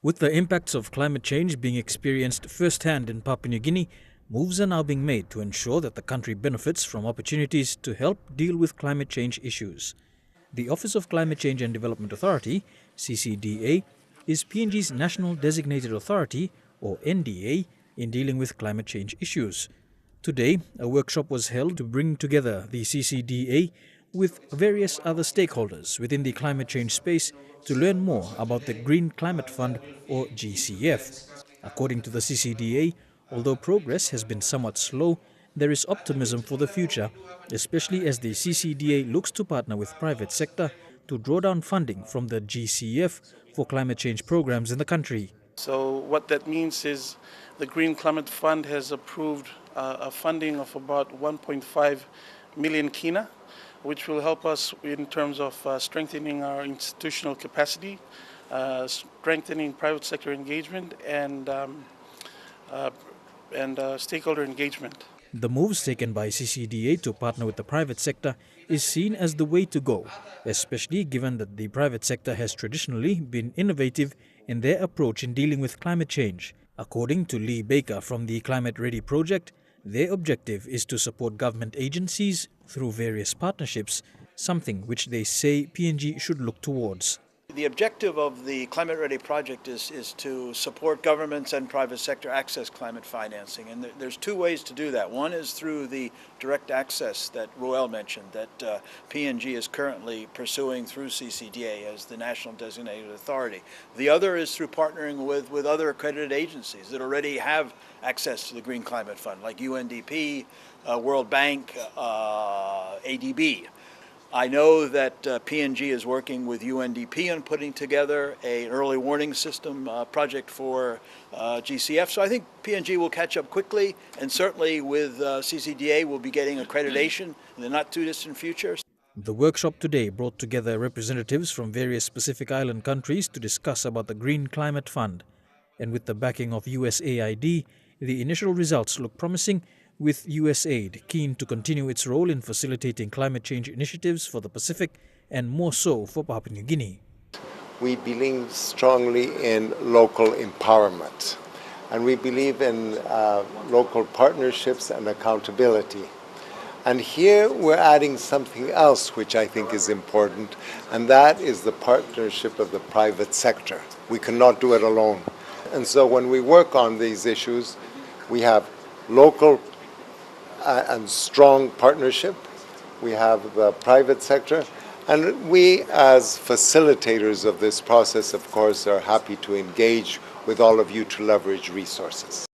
With the impacts of climate change being experienced firsthand in Papua New Guinea, moves are now being made to ensure that the country benefits from opportunities to help deal with climate change issues. The Office of Climate Change and Development Authority, CCDA, is PNG's National Designated Authority, or NDA, in dealing with climate change issues. Today, a workshop was held to bring together the CCDA with various other stakeholders within the climate change space to learn more about the Green Climate Fund, or GCF. According to the CCDA, although progress has been somewhat slow, there is optimism for the future, especially as the CCDA looks to partner with private sector to draw down funding from the GCF for climate change programs in the country. So what that means is the Green Climate Fund has approved a funding of about 1.5 million kina, which will help us in terms of strengthening our institutional capacity, strengthening private sector engagement, and stakeholder engagement. The moves taken by CCDA to partner with the private sector is seen as the way to go, especially given that the private sector has traditionally been innovative in their approach in dealing with climate change. According to Lee Baker from the Climate Ready project, their objective is to support government agencies through various partnerships, something which they say PNG should look towards. The objective of the Climate Ready project is to support governments and private sector access climate financing. And there's two ways to do that. One is through the direct access that Roel mentioned, that PNG is currently pursuing through CCDA as the National Designated Authority. The other is through partnering with other accredited agencies that already have access to the Green Climate Fund, like UNDP, World Bank, ADB. I know that PNG is working with UNDP on putting together an early warning system project for GCF. So I think PNG will catch up quickly, and certainly with CCDA we'll be getting accreditation in the not too distant future. The workshop today brought together representatives from various Pacific Island countries to discuss about the Green Climate Fund. And with the backing of USAID, the initial results look promising, with USAID keen to continue its role in facilitating climate change initiatives for the Pacific and more so for Papua New Guinea. We believe strongly in local empowerment, and we believe in local partnerships and accountability. And here we're adding something else which I think is important, and that is the partnership of the private sector. We cannot do it alone. And so when we work on these issues, we have local and strong partnership, we have the private sector, and we as facilitators of this process, of course, are happy to engage with all of you to leverage resources.